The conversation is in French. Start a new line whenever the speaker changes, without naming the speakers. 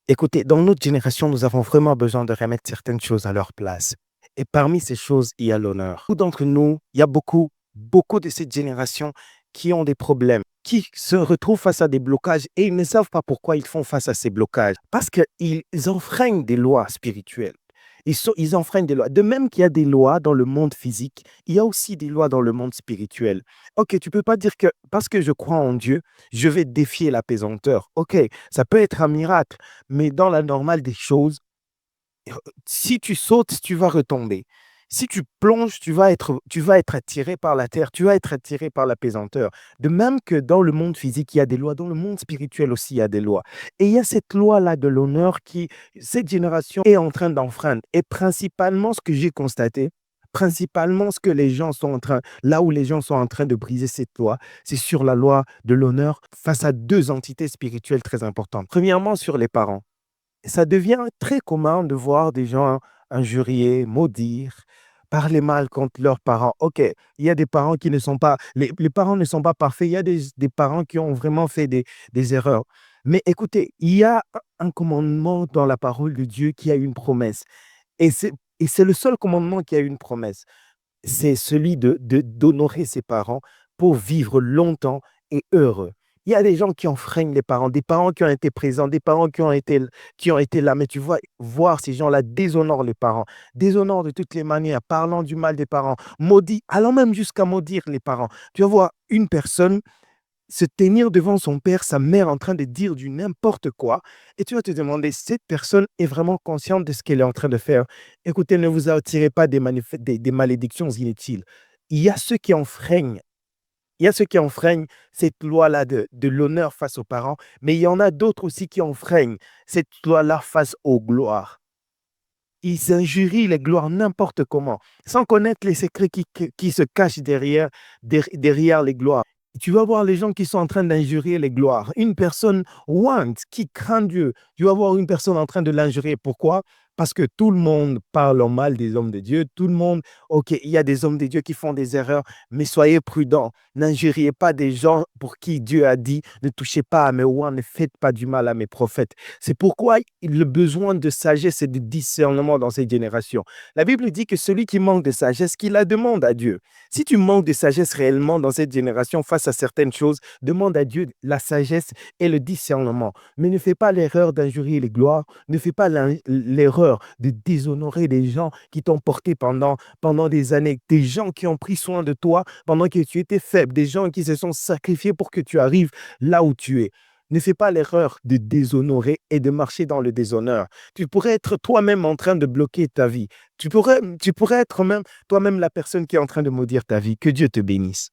Écoutez, dans notre génération, nous avons vraiment besoin de remettre certaines choses à leur place. Et parmi ces choses, il y a l'honneur. Beaucoup d'entre nous, il y a beaucoup de cette génération qui ont des problèmes, qui se retrouvent face à des blocages et ils ne savent pas pourquoi ils font face à ces blocages. Parce qu'ils enfreignent des lois spirituelles. Ils enfreignent des lois. De même qu'il y a des lois dans le monde physique, il y a aussi des lois dans le monde spirituel. Ok, tu peux pas dire que parce que je crois en Dieu, je vais défier la pesanteur. Ok, ça peut être un miracle, mais dans la normale des choses, si tu sautes, tu vas retomber. Si tu plonges, tu vas être attiré par la terre, tu vas être attiré par la pesanteur. De même que dans le monde physique, il y a des lois, dans le monde spirituel aussi, il y a des lois. Et il y a cette loi-là de l'honneur qui, cette génération est en train d'enfreindre. Et principalement, ce que j'ai constaté, principalement ce que les gens sont en train, là où les gens sont en train de briser cette loi, c'est sur la loi de l'honneur face à deux entités spirituelles très importantes. Premièrement, sur les parents. Ça devient très commun de voir des gens injurier, maudire, parler mal contre leurs parents. OK, il y a des parents qui ne sont pas, les parents ne sont pas parfaits. Il y a des parents qui ont vraiment fait des erreurs. Mais écoutez, il y a un commandement dans la parole de Dieu qui a une promesse. Et c'est le seul commandement qui a une promesse. C'est celui d'honorer ses parents pour vivre longtemps et heureux. Il y a des gens qui enfreignent les parents, des parents qui ont été présents, des parents qui ont été là. Mais tu vois, voir ces gens-là déshonorent les parents, déshonorent de toutes les manières, parlant du mal des parents, maudit, allant même jusqu'à maudire les parents. Tu vas voir une personne se tenir devant son père, sa mère en train de dire du n'importe quoi, et tu vas te demander, cette personne est vraiment consciente de ce qu'elle est en train de faire. Écoutez, ne vous attirez pas des malédictions inutiles. Il y a ceux qui enfreignent, il y a ceux qui enfreignent cette loi-là de l'honneur face aux parents, mais il y en a d'autres aussi qui enfreignent cette loi-là face aux gloires. Ils injurient les gloires n'importe comment, sans connaître les secrets qui se cachent derrière les gloires. Tu vas voir les gens qui sont en train d'injurier les gloires. Une personne ointe, qui craint Dieu, tu vas voir une personne en train de l'injurier. Pourquoi? Parce que tout le monde parle en mal des hommes de Dieu. Tout le monde, ok, il y a des hommes de Dieu qui font des erreurs, mais soyez prudents. N'injuriez pas des gens pour qui Dieu a dit, ne touchez pas à mes oints, ne faites pas du mal à mes prophètes. C'est pourquoi il a besoin de sagesse et de discernement dans cette génération. La Bible dit que celui qui manque de sagesse, qu'il la demande à Dieu. Si tu manques de sagesse réellement dans cette génération face à certaines choses, demande à Dieu la sagesse et le discernement. Mais ne fais pas l'erreur d'injurier les gloires, ne fais pas l'erreur de déshonorer des gens qui t'ont porté pendant des années, des gens qui ont pris soin de toi pendant que tu étais faible, des gens qui se sont sacrifiés pour que tu arrives là où tu es. Ne fais pas l'erreur de déshonorer et de marcher dans le déshonneur. Tu pourrais être toi-même en train de bloquer ta vie. Tu pourrais être même toi-même la personne qui est en train de maudire ta vie. Que Dieu te bénisse.